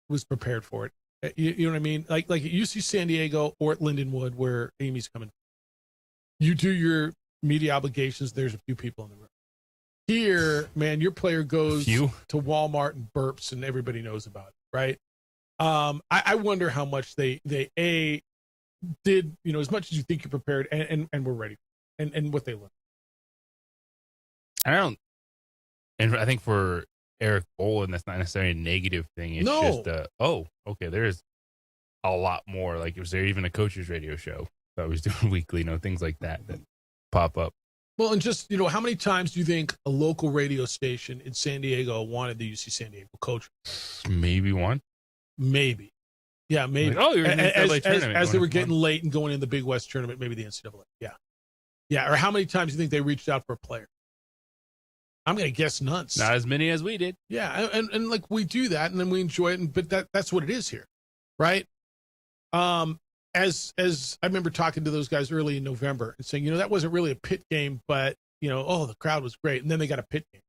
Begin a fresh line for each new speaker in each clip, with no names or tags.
was prepared for it. You know what I mean? Like at UC San Diego or at Lindenwood, where Amy's coming. You do your media obligations. There's a few people in the room. Here, man, your player goes to Walmart and burps, and everybody knows about it, right? I wonder how much they did, as much as you think you're prepared, and we're ready, and what they look.
And I think for Eric Boland, that's not necessarily a negative thing. It's just, there's a lot more. Like, was there even a coach's radio show that I was doing weekly? Things like that pop up.
Well, and just, how many times do you think a local radio station in San Diego wanted the UC San Diego coach?
Maybe one.
Maybe. Yeah, maybe.
Like, you're in the NCAA tournament.
As they were getting late and going in the Big West tournament, maybe the NCAA. Yeah. Yeah, or how many times do you think they reached out for a player? I'm going to guess none.
Not as many as we did.
Yeah, and like we do that, and then we enjoy it, but that's what it is here, right? As I remember talking to those guys early in November and saying, that wasn't really a Pitt game, but the crowd was great, and then they got a Pitt game,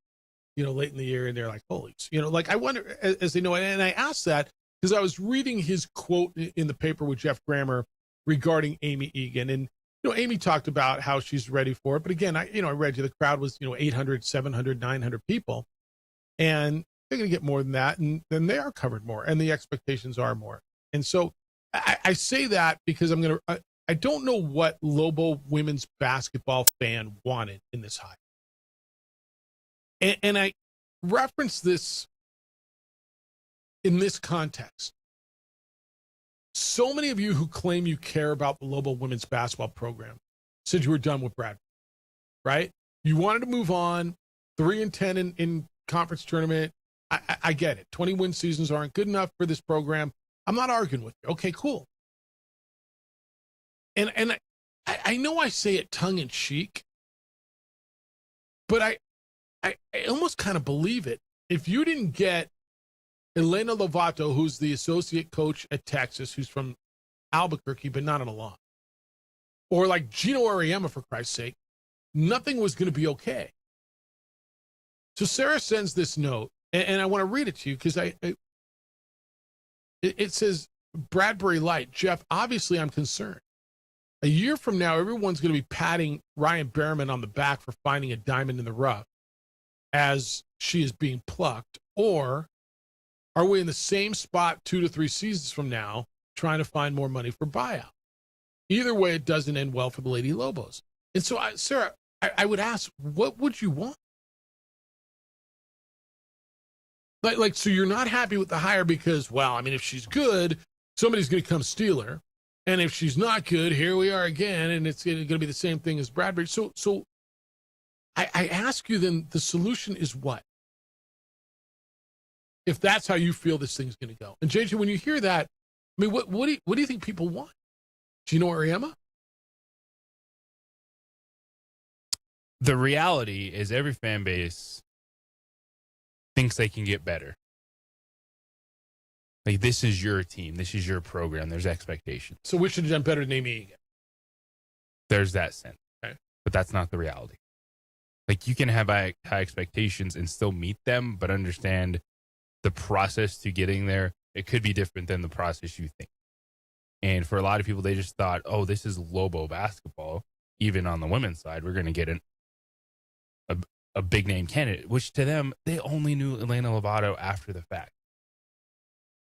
late in the year, and they're like, holy, like I wonder as they know, and I asked that because I was reading his quote in the paper with Jeff Grammer regarding Amy Egan, and Amy talked about how she's ready for it, but again, I read you the crowd was 800, 700, 900 people, and they're going to get more than that, and then they are covered more, and the expectations are more, and so. I say that because I don't know what Lobo women's basketball fan wanted in this hire. And I reference this in this context. So many of you who claim you care about the Lobo women's basketball program said you were done with Bradbury, right? You wanted to move on, 3-10 in conference tournament. I get it. 20-win seasons aren't good enough for this program. I'm not arguing with you. Okay, cool. And I know I say it tongue in cheek, but I almost kind of believe it. If you didn't get Elena Lovato, who's the associate coach at Texas, who's from Albuquerque, but not an alum, or like Gino Auriemma, for Christ's sake, nothing was going to be okay. So Sarah sends this note, and I want to read it to you because it says, Bradbury Light. Jeff, obviously I'm concerned. A year from now, everyone's going to be patting Ryan Behrman on the back for finding a diamond in the rough as she is being plucked. Or are we in the same spot 2 to 3 seasons from now trying to find more money for buyout? Either way, it doesn't end well for the Lady Lobos. And so, Sarah, I would ask, what would you want? So you're not happy with the hire because, if she's good, somebody's going to come steal her. And if she's not good, here we are again, and it's going to be the same thing as Bradbury. So I ask you then, the solution is what? If that's how you feel this thing's going to go. And JJ, when you hear that, what do you think people want? Gino Auriemma?
The reality is every fan base thinks they can get better. Like, this is your team. This is your program. There's expectations.
So we should have done better than Amy Egan.
There's that sense.
Okay.
But that's not the reality. Like, you can have high expectations and still meet them, but understand the process to getting there. It could be different than the process you think. And for a lot of people, they just thought, this is Lobo basketball. Even on the women's side, we're going to get a big name candidate, which to them, they only knew Elena Lovato after the fact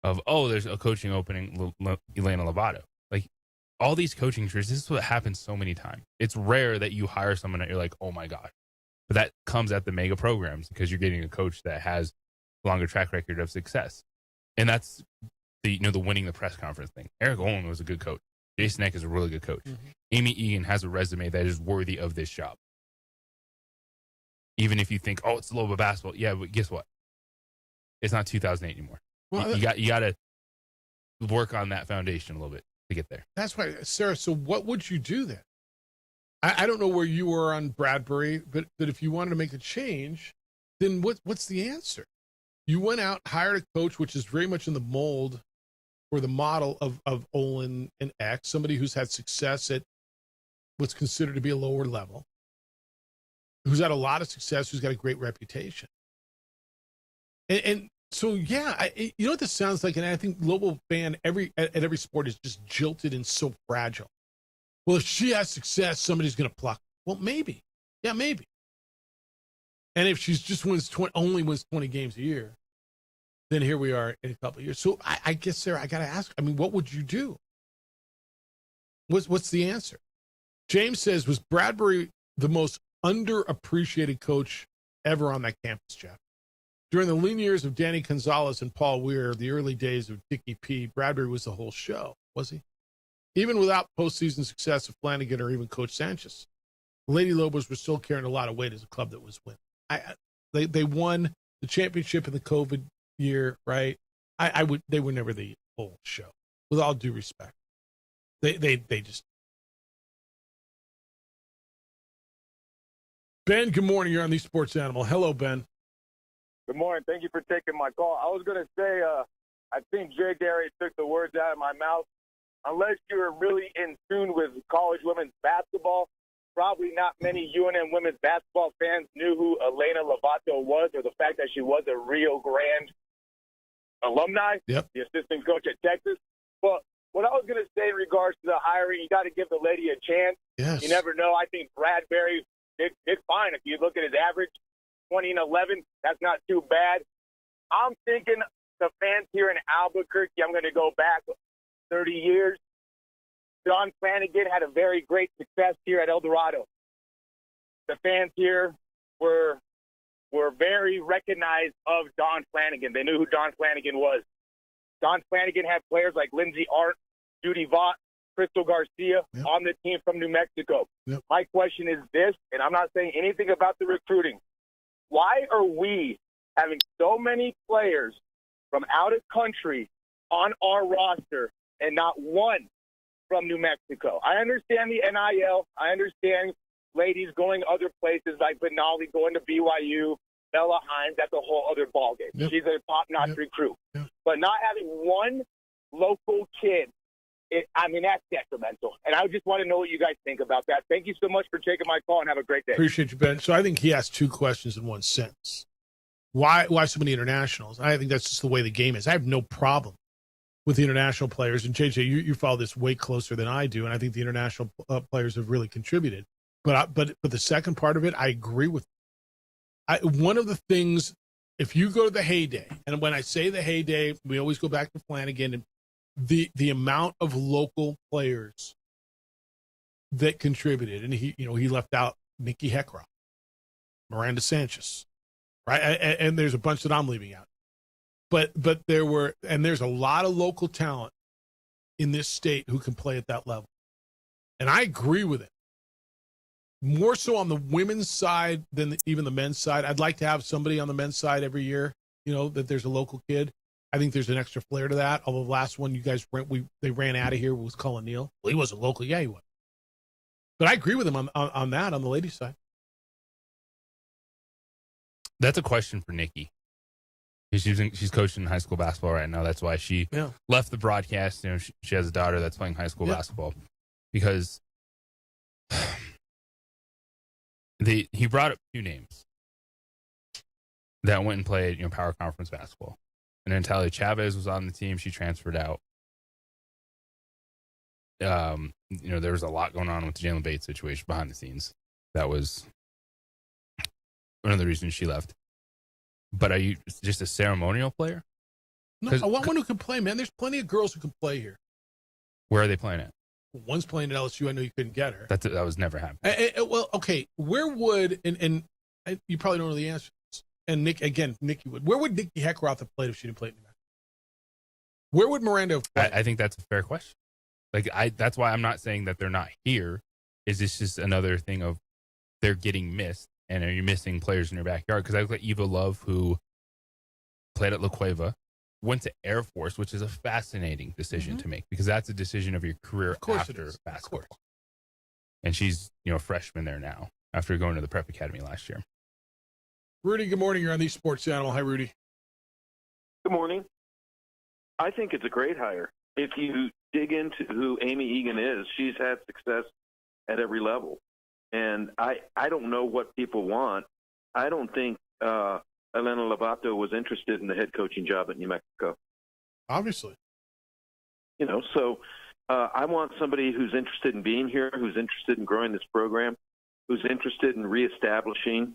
of, there's a coaching opening, Elena Lovato. Like, all these coaching careers, this is what happens so many times. It's rare that you hire someone that you're like, oh my gosh. But that comes at the mega programs because you're getting a coach that has a longer track record of success. And that's the winning the press conference thing. Eric Olin was a good coach. Jason Eck is a really good coach. Mm-hmm. Amy Egan has a resume that is worthy of this job. Even if you think, it's Lobo basketball. Yeah, but guess what? It's not 2008 anymore. Well, you got to work on that foundation a little bit to get there.
That's right. Sarah, so what would you do then? I don't know where you were on Bradbury, but if you wanted to make a change, then what's the answer? You went out, hired a coach, which is very much in the mold or the model of Olin and Eck, somebody who's had success at what's considered to be a lower level, who's had a lot of success, who's got a great reputation. And So yeah, you know what this sounds like, and I think global fan at every sport is just jilted and so fragile. Well, if she has success, somebody's going to pluck. Well, maybe, yeah, maybe. And if she's just only wins 20 games a year, then here we are in a couple of years. So I guess, Sarah, I got to ask. I mean, what would you do? What's the answer? James says, was Bradbury the most underappreciated coach ever on that campus, Jeff? During the lean years of Danny Gonzalez and Paul Weir, the early days of Dickie P, Bradbury was the whole show, was he? Even without postseason success of Flanagan or even Coach Sanchez, Lady Lobos were still carrying a lot of weight as a club that was winning. They won the championship in the COVID year, right? They were never the whole show, with all due respect. They just. Ben, good morning. You're on the Sports Animal. Hello, Ben.
Good morning. Thank you for taking my call. I was going to say, I think Jay Gary took the words out of my mouth. Unless you're really in tune with college women's basketball, probably not many UNM women's basketball fans knew who Elena Lovato was, or the fact that she was a Rio Grande alumni,
the
assistant coach at Texas. But what I was going to say in regards to the hiring, you got to give the lady a chance.
Yes.
You never know. I think Bradbury did fine. If you look at his average, 20 and 11, that's not too bad. I'm thinking the fans here in Albuquerque, I'm going to go back 30 years. Don Flanagan had a very great success here at El Dorado. The fans here were very recognized of Don Flanagan. They knew who Don Flanagan was. Don Flanagan had players like Lindsay Arndt, Judy Vaught, Crystal Garcia on the team from New Mexico.
Yep.
My question is this, and I'm not saying anything about the recruiting. Why are we having so many players from out of country on our roster and not one from New Mexico? I understand the NIL. I understand ladies going other places like Benali going to BYU, Bella Hines. That's a whole other ballgame.
Yep.
She's a top-notch recruit.
Yep.
But not having one local kid, that's detrimental. And I just want to know what you guys think about that. Thank you so much for taking my call, and have a great day.
Appreciate you, Ben. So I think he asked two questions in one sentence. Why so many internationals? I think that's just the way the game is. I have no problem with the international players. And JJ, you follow this way closer than I do, and I think the international players have really contributed. But the second part of it, I agree with. One of the things, if you go to the heyday, and when I say the heyday, we always go back to Flanagan and the amount of local players that contributed, and he left out Nikki Heckroth, Miranda Sanchez, right? And there's a bunch that I'm leaving out, but there's a lot of local talent in this state who can play at that level, and I agree with it. More so on the women's side than even the men's side. I'd like to have somebody on the men's side every year, that there's a local kid. I think there's an extra flair to that. Although the last one you guys they ran out of here was Cullen Neal. Well, he wasn't local. Yeah, he was. But I agree with him on that, on the ladies' side.
That's a question for Nikki. She's coaching high school basketball right now. That's why she left the broadcast. She has a daughter that's playing high school basketball. Because he brought up two names that went and played, power conference basketball. And Natalia Chavez was on the team. She transferred out. There was a lot going on with the Jalen Bates situation behind the scenes. That was one of the reasons she left. But are you just a ceremonial player?
No, I want one who can play, man. There's plenty of girls who can play here.
Where are they playing at?
One's playing at LSU. I know you couldn't get her.
That was never happening.
Well, okay. Where would, and you probably don't know the answer. And Nikki would. Where would Nikki Heckroth have played if she didn't play at New Mexico? Where would Miranda have played?
I think that's a fair question. That's why I'm not saying that they're not here. Is this just another thing of they're getting missed, and are you missing players in your backyard? Because I look at Eva Love, who played at La Cueva, went to Air Force, which is a fascinating decision to make, because that's a decision of your career after basketball. And she's, a freshman there now after going to the prep academy last year.
Rudy, good morning. You're on the Sports Channel. Hi, Rudy.
Good morning. I think it's a great hire. If you dig into who Amy Egan is, she's had success at every level. And I don't know what people want. I don't think Elena Lovato was interested in the head coaching job at New Mexico.
Obviously.
So I want somebody who's interested in being here, who's interested in growing this program, who's interested in reestablishing.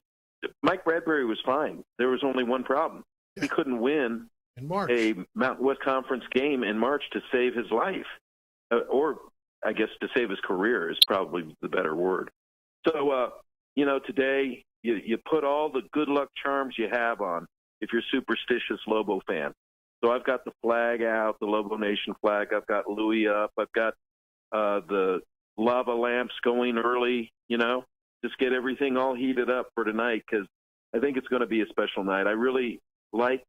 Mike Bradbury was fine. There was only one problem.
Yeah.
He couldn't win
In March.
a Mountain West Conference game in March to save his life, or I guess to save his career is probably the better word. So, today you put all the good luck charms you have on if you're a superstitious Lobo fan. So I've got the flag out, the Lobo Nation flag. I've got Louis up. I've got the lava lamps going early, just get everything all heated up for tonight because I think it's going to be a special night. I really like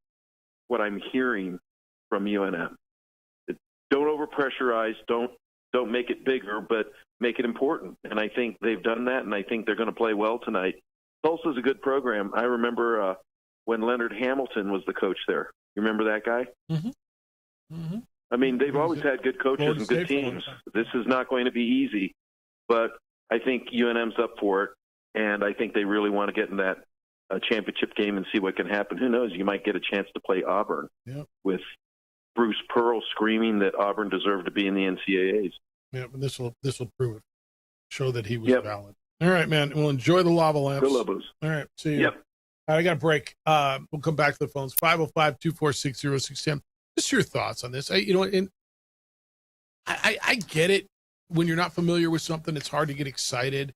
what I'm hearing from UNM. Don't overpressurize. Don't make it bigger, but make it important. And I think they've done that, and I think they're going to play well tonight. Tulsa's a good program. I remember when Leonard Hamilton was the coach there. You remember that guy?
Mm-hmm. Mm-hmm.
I mean, they've always had good coaches and good teams. This is not going to be easy, but I think UNM's up for it, and I think they really want to get in that championship game and see what can happen. Who knows? You might get a chance to play Auburn with Bruce Pearl screaming that Auburn deserved to be in the NCAAs.
Yeah, and this will prove it. Show that he was valid. All right, man. We'll enjoy the lava lamps.
Go Lobos.
All right. See you.
Yep.
All right, I got a break. We'll come back to the phones. 505-246-0610. Just your thoughts on this. I get it. When you're not familiar with something, it's hard to get excited.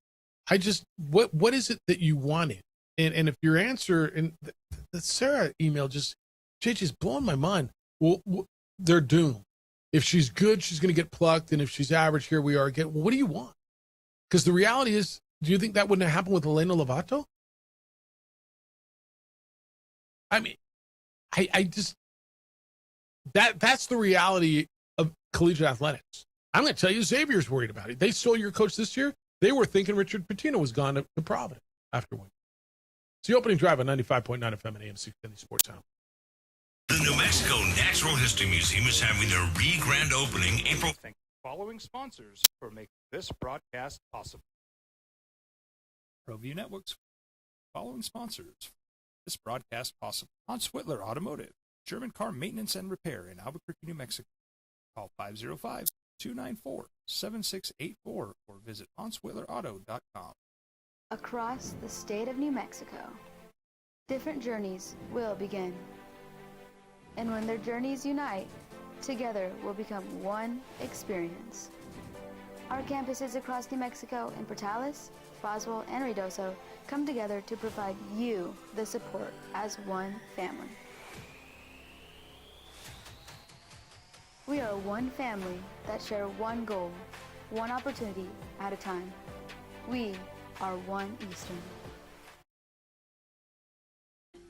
What is it that you wanted? And if your answer, and the Sarah email JJ's blowing my mind. Well, they're doomed. If she's good, she's going to get plucked. And if she's average, here we are again. Well, what do you want? Because the reality is, do you think that wouldn't have happened with Elena Lovato? I mean, that's the reality of collegiate athletics. I'm going to tell you, Xavier's worried about it. They stole your coach this year. They were thinking Richard Pitino was gone to Providence after winning. It's the opening drive on 95.9 FM and AM 610 Sports Town.
The New Mexico Natural History Museum is having their re-grand opening April.
Thank the following sponsors for making this broadcast possible. ProView Networks. Following sponsors. This broadcast possible. Hans Whitler Automotive. German car maintenance and repair in Albuquerque, New Mexico. Call 505-294-7684 or visit HansWhitlerAuto.com.
Across the state of New Mexico, different journeys will begin. And when their journeys unite, together will become one experience. Our campuses across New Mexico in Portales, Boswell, and Ruidoso come together to provide you the support as one family. We are one family that share one goal, one opportunity at a time. We are one Eastern.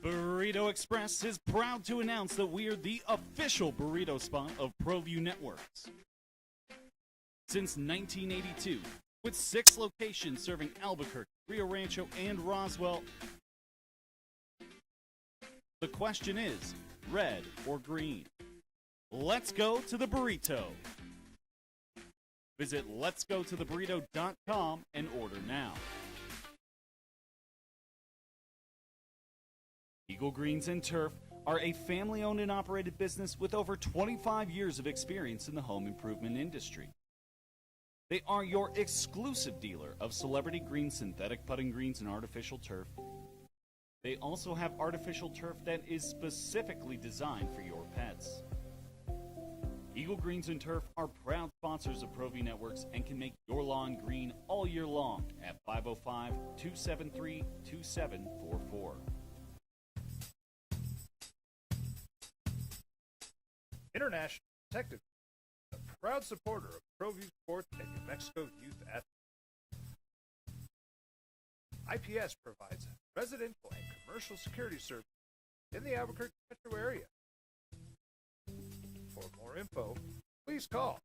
Burrito Express is proud to announce that we are the official burrito spot of ProView Networks. Since 1982, with 6 locations serving Albuquerque, Rio Rancho, and Roswell, the question is, red or green? Let's go to the burrito. Visit letsgototheburrito.com and order now. Eagle Greens and Turf are a family-owned and operated business with over 25 years of experience in the home improvement industry. They are your exclusive dealer of celebrity green, synthetic putting greens, and artificial turf. They also have artificial turf that is specifically designed for your pets. Eagle Greens and Turf are proud sponsors of ProView Networks and can make your lawn green all year long at 505-273-2744.
International Protective, a proud supporter of ProView Sports and New Mexico Youth Athletes. IPS provides residential and commercial security services in the Albuquerque metro area. For more info, please call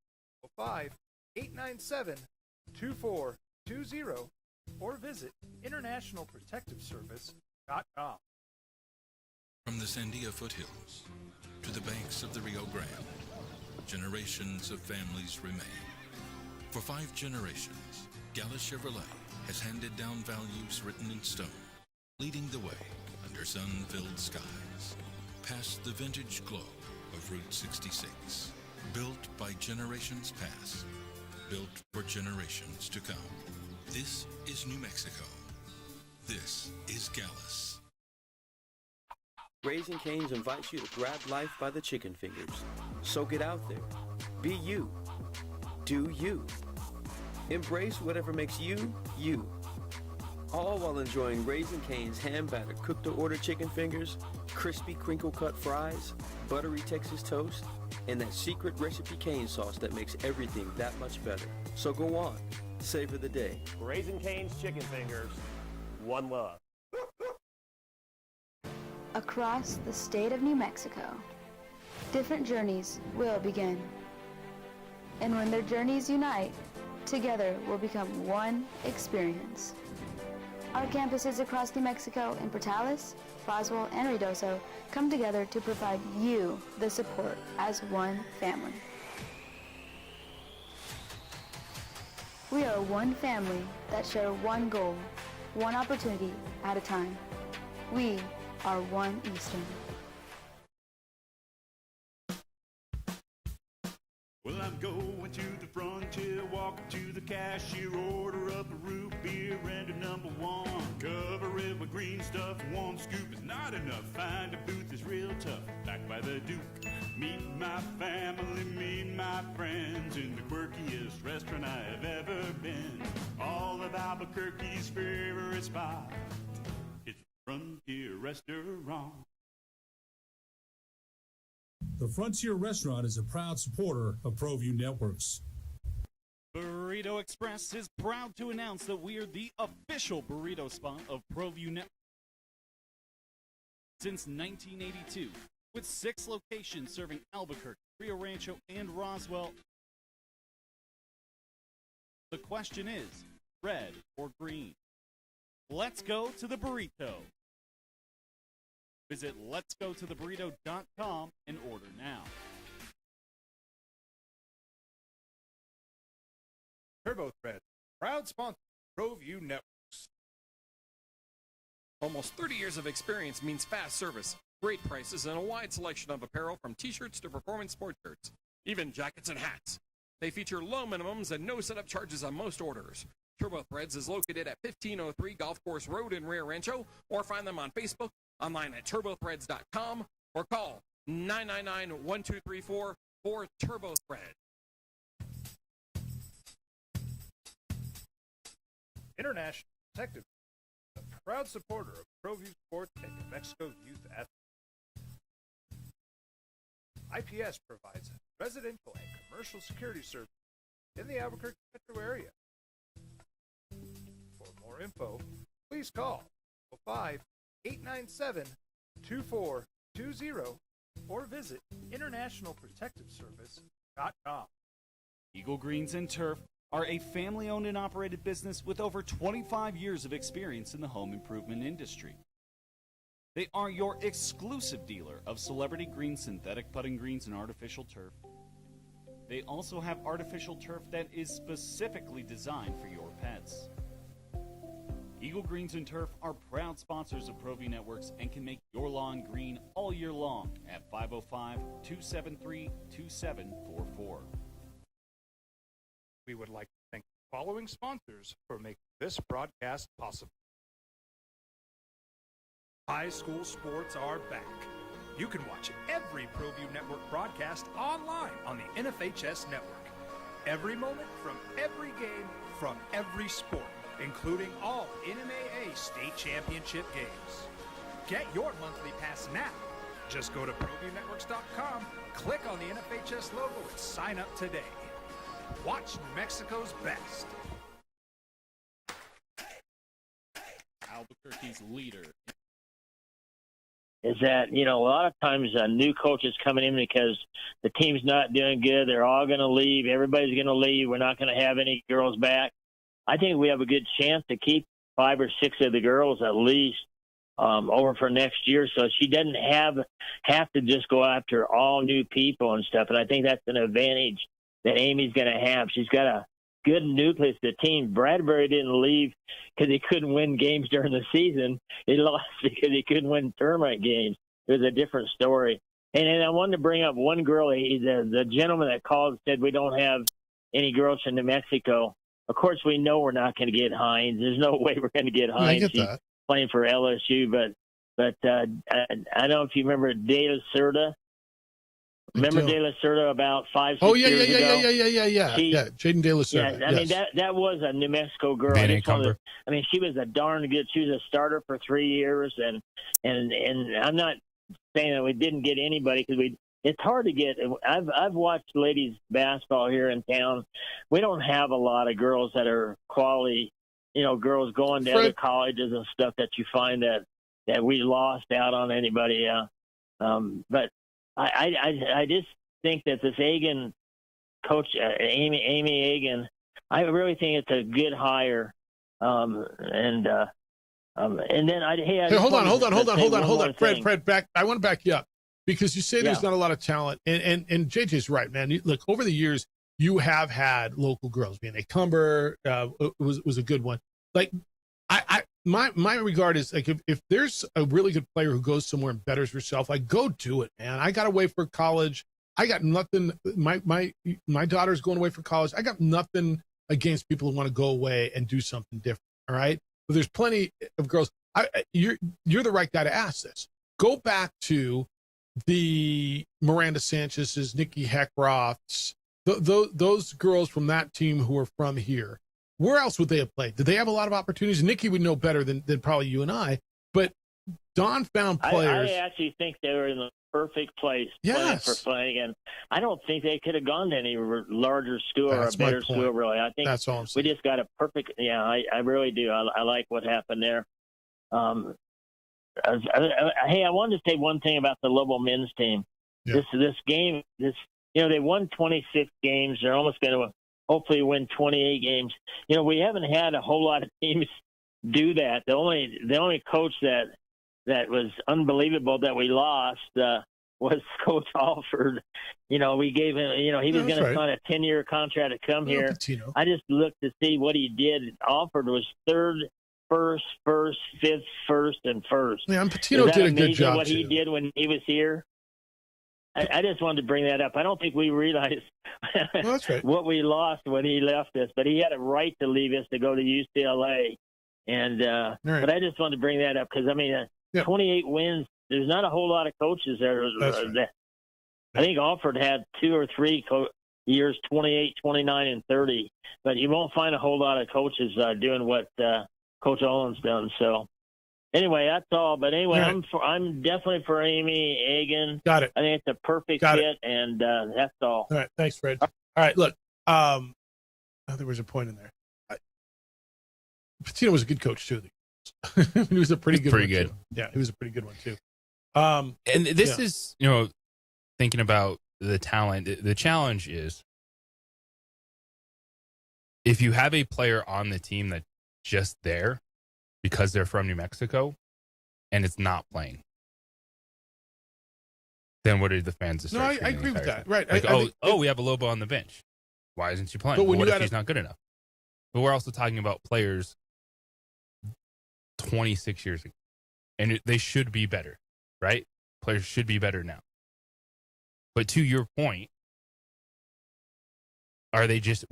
5-897-2420 or visit internationalprotectiveservice.com.
From the Sandia foothills to the banks of the Rio Grande, generations of families remain. For 5 generations, Gala Chevrolet has handed down values written in stone, leading the way under under sun-filled skies, past the vintage glow of Route 66. Built by generations past, built for generations to come. This is New Mexico. This is Gallus.
Raising Cane's invites you to grab life by the chicken fingers. So get out there. Be you. Do you. Embrace whatever makes you, you. All while enjoying Raising Cane's hand-battered cooked-to-order chicken fingers, crispy crinkle-cut fries, buttery Texas toast, and that secret recipe cane sauce that makes everything that much better. So go on. Savor the day.
Raising Cane's chicken fingers. One love.
Across the state of New Mexico, different journeys will begin. And when their journeys unite, together will become one experience. Our campuses across New Mexico in Portales, Roswell, and Ruidoso come together to provide you the support as one family. We are one family that share one goal, one opportunity at a time. We are One Eastern.
Well, I'm going to the frontier, walking to the cashier, order up a root beer and a number one. Cover it with green stuff, one scoop is not enough. Find a booth is real tough, backed by the Duke. Meet my family, meet my friends in the quirkiest restaurant I've ever been. All of Albuquerque's favorite spot, it's Frontier Restaurant.
The Frontier Restaurant is a proud supporter of ProView Networks.
Burrito Express is proud to announce that we are the official burrito spot of ProView Networks since 1982, with 6 locations serving Albuquerque, Rio Rancho, and Roswell. The question is, red or green? Let's go to the burrito. Visit letsgototheburrito.com and order now.
TurboThread, proud sponsor of ProView Networks.
Almost 30 years of experience means fast service, great prices, and a wide selection of apparel from t-shirts to performance sport shirts, even jackets and hats. They feature low minimums and no setup charges on most orders. TurboThreads is located at 1503 Golf Course Road in Rio Rancho, or find them on Facebook, online at turbothreads.com, or call 999-1234 for TurboThread.
International Protective, a proud supporter of ProView Sports and New Mexico Youth Athletes. IPS provides residential and commercial security services in the Albuquerque metro area. For more info, please call 5-897-2420 or visit internationalprotectiveservice.com.
Eagle Greens and Turf are a family-owned and operated business with over 25 years of experience in the home improvement industry. They are your exclusive dealer of celebrity green, synthetic putting greens, and artificial turf. They also have artificial turf that is specifically designed for your pets. Eagle Greens and Turf are proud sponsors of ProView Networks and can make your lawn green all year long at 505-273-2744.
We would like to thank the following sponsors for making this broadcast possible. High school sports are back. You can watch every ProView Network broadcast online on the NFHS network. Every moment from every game from every sport, including all NMAA state championship games. Get your monthly pass now. Just go to ProViewNetworks.com, click on the NFHS logo, and sign up today. Watch New Mexico's best.
Albuquerque's leader
is that, a lot of times new coaches coming in because the team's not doing good. They're all going to leave. Everybody's going to leave. We're not going to have any girls back. I think we have a good chance to keep 5 or 6 of the girls at least over for next year, so she doesn't have to just go after all new people and stuff. And I think that's an advantage that Amy's going to have. She's got good nucleus of the team. Bradbury didn't leave because he couldn't win games during the season. He lost because he couldn't win tournament games. It was a different story. And then I wanted to bring up one girl. The gentleman that called said we don't have any girls from New Mexico. Of course, we know we're not going to get Hines. There's no way we're going to get Hines. She's playing for LSU, but I don't know if you remember De La Cerda. Remember De La Cerda about 5-6 years ago?
Yeah. Jaden De La Cerda.
Yeah, I mean that was a New Mexico girl. I mean, she was a darn good. She was a starter for 3 years, and I'm not saying that we didn't get anybody because it's hard to get. I've watched ladies basketball here in town. We don't have a lot of girls that are quality, girls going to other colleges and stuff that you find that we lost out on anybody. But I just think that this Egan coach, Amy Egan, I really think it's a good hire. And then hold
on, Fred, back. I want to back you up because you say there's not a lot of talent, and JJ's right, man. Look, over the years, you have had local girls. B&A Cumber was a good one. Like, my regard is like if there's a really good player who goes somewhere and betters herself, like go do it, man. I got away for college. I got nothing. My daughter's going away for college. I got nothing against people who want to go away and do something different. All right. But there's plenty of girls. You're the right guy to ask this. Go back to the Miranda Sanchez's, Nikki Heckroth's, those girls from that team who are from here. Where else would they have played? Did they have a lot of opportunities? Nikki would know better than probably you and I. But Don found players.
I actually think they were in the perfect place for playing, and I don't think they could have gone to any larger school or a better school. Really, I think
that's all I'm saying.
We just got a perfect. Yeah, I really do. I like what happened there. Hey, I wanted to say one thing about the Lobo men's team. Yeah. This game, they won 26 games. They're almost going to hopefully win 28 games. We haven't had a whole lot of teams do that. The only coach that was unbelievable that we lost was Coach Alford. We gave him, he was going to sign a 10-year contract to come here.
Patino.
I just looked to see what he did. Alford was third, first, fifth, first, and first.
Yeah, and Patino did a good job.
What he did when he was here. I just wanted to bring that up. I don't think we realized what we lost when he left us, but he had a right to leave us to go to UCLA. And but I just wanted to bring that up because 28 wins. There's not a whole lot of coaches there. I think Alford had 2 or 3 years, 28, 29, and 30. But you won't find a whole lot of coaches doing what Coach Olin's done. So. Anyway, that's all. But anyway, I'm definitely for Amy Egan.
Got it.
I think it's a perfect fit, and that's all.
All right. Thanks, Fred. All right. Look, there was a point in there. Patino was a good coach, too. He was a pretty good one, too. Yeah, he was a pretty good one, too.
And this is, thinking about the talent, the challenge is if you have a player on the team that's just there, because they're from New Mexico and it's not playing, then what are the fans to start?
No, I agree with that. Right.
Like, we have a Lobo on the bench. Why isn't she playing? But what if he's not good enough? But we're also talking about players 26 years ago. And they should be better, right? Players should be better now. But to your point, was it just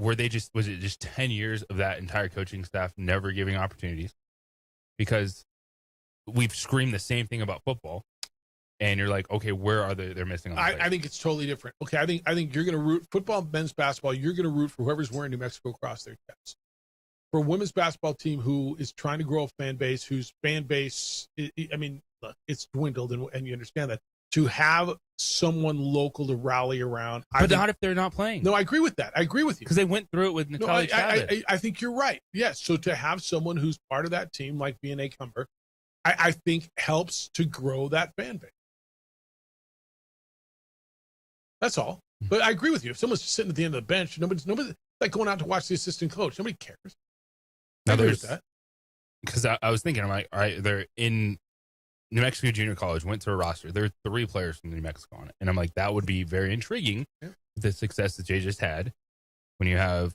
10 years of that entire coaching staff never giving opportunities? Because we've screamed the same thing about football, and you're like, okay, where are they're missing on the
I think it's totally different. Okay, I think you're going to root football, men's basketball. You're going to root for whoever's wearing New Mexico across their chest. For a women's basketball team who is trying to grow a fan base, whose fan base, look, it's dwindled, and you understand that. To have someone local to rally around.
But not if they're not playing.
No, I agree with that. I agree with you.
Because they went through it with Natalia Chavez.
I think you're right. Yes. So to have someone who's part of that team like B&A Cumber, I think helps to grow that fan base. That's all. But I agree with you. If someone's just sitting at the end of the bench, nobody's like going out to watch the assistant coach. Nobody cares. I agree with that.
Because I was thinking, I'm like, all right, they're in New Mexico Junior College, went to a roster. There are 3 players from New Mexico on it. And I'm like, that would be very intriguing, the success that Jay just had, when you have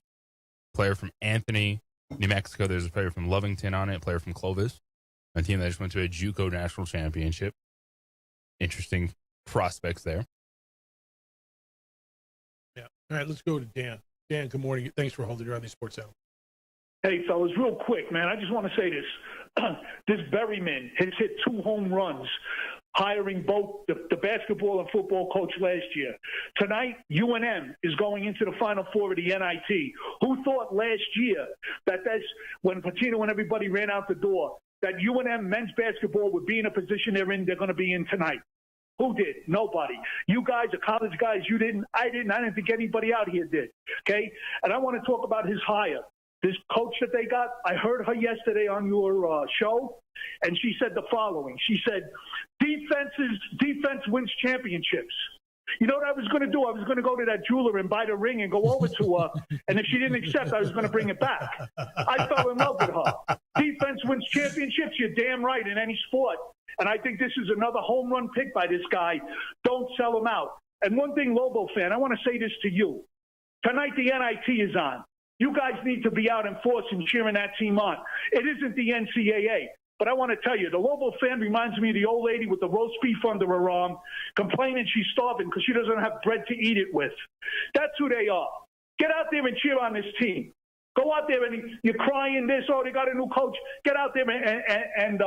player from Anthony, New Mexico. There's a player from Lovington on it, a player from Clovis, a team that just went to a JUCO national championship. Interesting prospects there.
Yeah. All right, let's go to Dan. Dan, good morning. Thanks for holding your on the Sports Channel.
Hey, fellas, real quick, man. I just want to say this. This Berryman has hit 2 home runs, hiring both the basketball and football coach last year. Tonight, UNM is going into the Final Four of the NIT. Who thought last year that's when Patino and everybody ran out the door, that UNM men's basketball would be in a position they're going to be in tonight? Who did? Nobody. You guys, the college guys, you didn't. I didn't think anybody out here did. Okay? And I want to talk about his hire. This coach that they got, I heard her yesterday on your show, and she said the following. She said, defense wins championships. You know what I was going to do? I was going to go to that jeweler and buy the ring and go over to her, and if she didn't accept, I was going to bring it back. I fell in love with her. Defense wins championships, you're damn right, in any sport. And I think this is another home run pick by this guy. Don't sell him out. And one thing, Lobo fan, I want to say this to you. Tonight the NIT is on. You guys need to be out in force and cheering that team on. It isn't the NCAA. But I want to tell you, the Lobo fan reminds me of the old lady with the roast beef under her arm, complaining she's starving because she doesn't have bread to eat it with. That's who they are. Get out there and cheer on this team. Go out there and you're crying this, oh, they got a new coach. Get out there and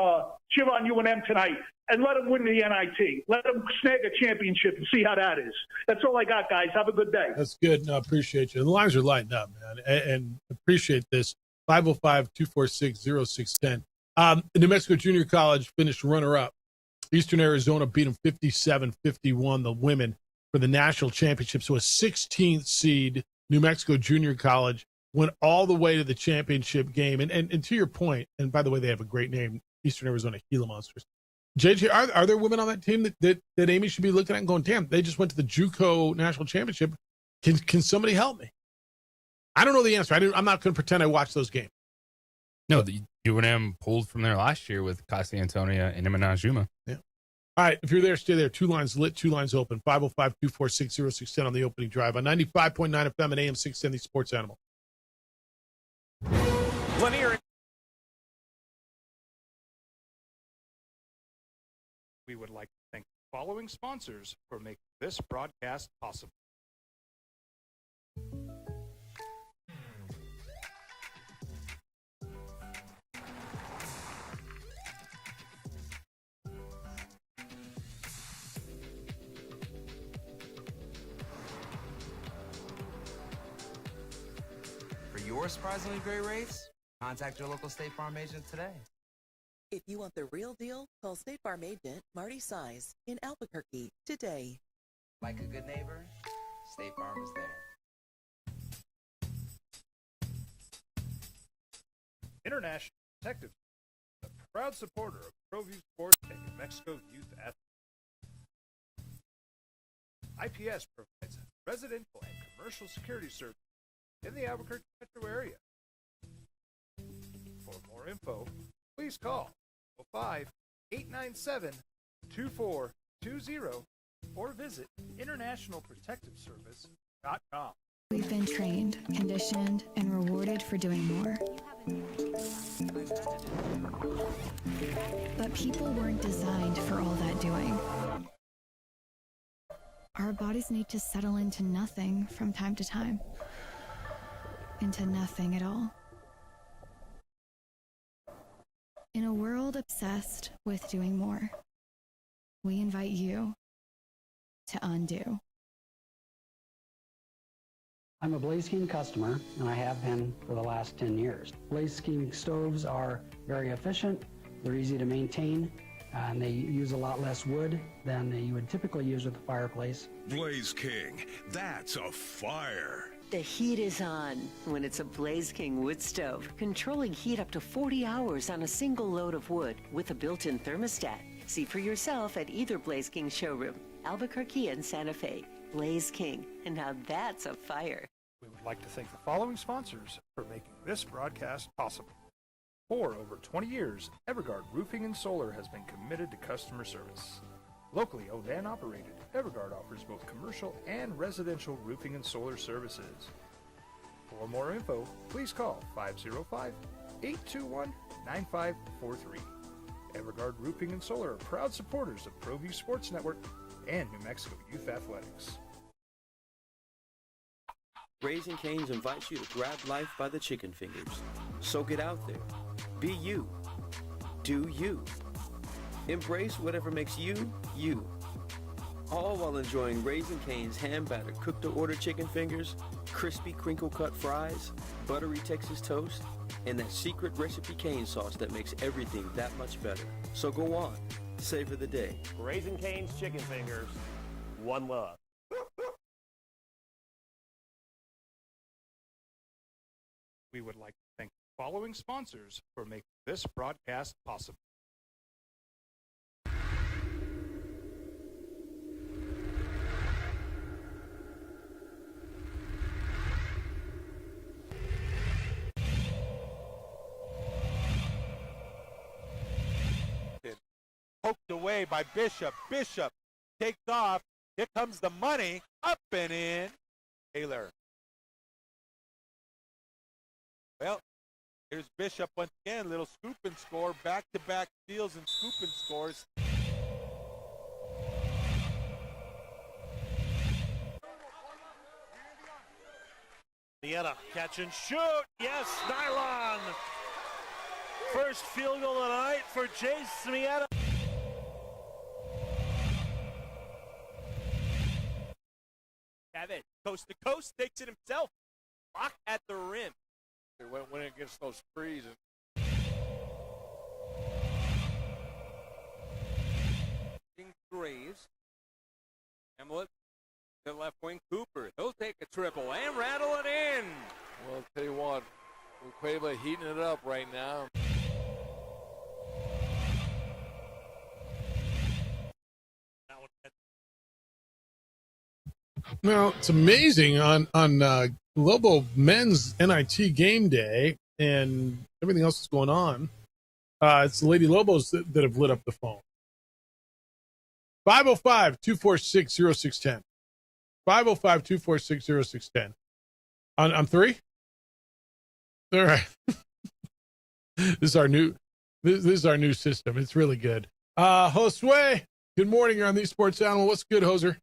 cheer on UNM tonight and let them win the NIT. Let them snag a championship and see how that is. That's all I got, guys. Have a good day.
That's good. No, appreciate you. The lines are lighting up, man, and appreciate this. 505-246-0610. New Mexico Junior College finished runner-up. Eastern Arizona beat them 57-51, the women, for the national championship. So a 16th seed, New Mexico Junior College, went all the way to the championship game. And to your point, and by the way, they have a great name, Eastern Arizona Gila Monsters. JJ, are there women on that team that Amy should be looking at and going, damn, they just went to the JUCO national championship. Can somebody help me? I don't know the answer. I'm not going to pretend I watched those games.
No, the UNM pulled from there last year with Casa Antonia and Imana Juma.
Yeah. All right, if you're there, stay there. 2 lines lit, 2 lines open. 505-246-0610 on the opening drive on 95.9 FM and AM 670 Sports Animal.
Lanier. We would like to thank the following sponsors for making this broadcast possible.
For your surprisingly great rates, contact your local State Farm agent today.
If you want the real deal, call State Farm agent Marty Size in Albuquerque today.
Like a good neighbor, State Farm is there.
International Protective, a proud supporter of ProView Sports and New Mexico youth athletes. IPS provides residential and commercial security services in the Albuquerque metro area. For more info, please call 5-897-2420 or visit internationalprotectiveservice.com.
We've been trained, conditioned, and rewarded for doing more. But people weren't designed for all that doing. Our bodies need to settle into nothing from time to time. Into nothing at all. In a world obsessed with doing more, we invite you to undo.
I'm a Blaze King customer, and I have been for the last 10 years. Blaze King stoves are very efficient, they're easy to maintain, and they use a lot less wood than you would typically use with a fireplace.
Blaze King, that's a fire.
The heat is on when it's a Blaze King wood stove, controlling heat up to 40 hours on a single load of wood with a built-in thermostat. See for yourself at either Blaze King showroom, Albuquerque and Santa Fe. Blaze King, and now that's a fire.
We would like to thank the following sponsors for making this broadcast possible. For over 20 years, Evergard Roofing and Solar has been committed to customer service. Locally owned and operated, Evergard offers both commercial and residential roofing and solar services. For more info, please call 505-821-9543. Evergard Roofing and Solar are proud supporters of ProView Sports Network and New Mexico Youth Athletics.
Raising Cane's invites you to grab life by the chicken fingers. So get out there. Be you. Do you. Embrace whatever makes you, you. All while enjoying Raising Cane's hand-battered cooked-to-order chicken fingers, crispy crinkle-cut fries, buttery Texas toast, and that secret recipe cane sauce that makes everything that much better. So go on. Savor the day.
Raising Cane's chicken fingers. One love.
We would like to thank the following sponsors for making this broadcast possible.
Poked away by Bishop. Bishop takes off. Here comes the money. Up and in. Taylor. Well, here's Bishop once again. Little scoop and score. Back-to-back steals and scoop and scores.
Smietta, catch and shoot. Yes, nylon. First field goal of the night for Chase Smietta.
Kevin, coast to coast, takes it himself. Block at the rim.
They went winning against those threes.
Graves. Hamlet to left wing. Cooper. He'll take a triple and rattle it in.
Well, I'll tell you what, Cueva heating it up right now.
Now it's amazing on Lobo Men's NIT game day and everything else that's going on. It's the Lady Lobos that have lit up the phone. 505-246-0610. 505-246-0610. On three? All right. This is our new system. It's really good. Josue, good morning. You're on the Sports Animal. What's good, Hoser?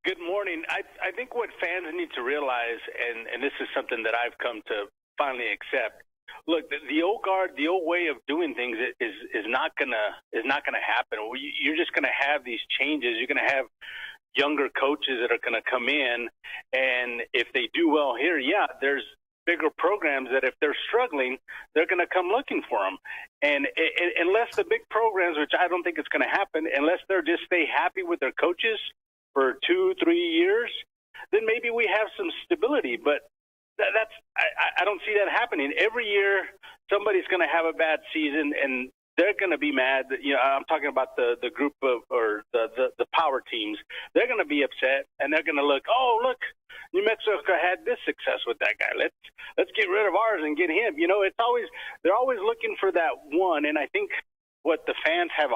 Good morning. I think what fans need to realize, and this is something that I've come to finally accept. Look, the old guard, the old way of doing things is not gonna happen. You're just gonna have these changes. You're gonna have younger coaches that are gonna come in, and if they do well here, yeah, there's bigger programs that if they're struggling, they're gonna come looking for them. And unless the big programs, which I don't think it's gonna happen, unless they're just stay happy with their coaches for 2-3 years, then maybe we have some stability. But I don't see that happening. Every year, somebody's going to have a bad season, and they're going to be mad. I'm talking about the group of or the power teams. They're going to be upset, and they're going to look. Oh, look, New Mexico had this success with that guy. Let's get rid of ours and get him. They're always looking for that one, and I think what the fans have a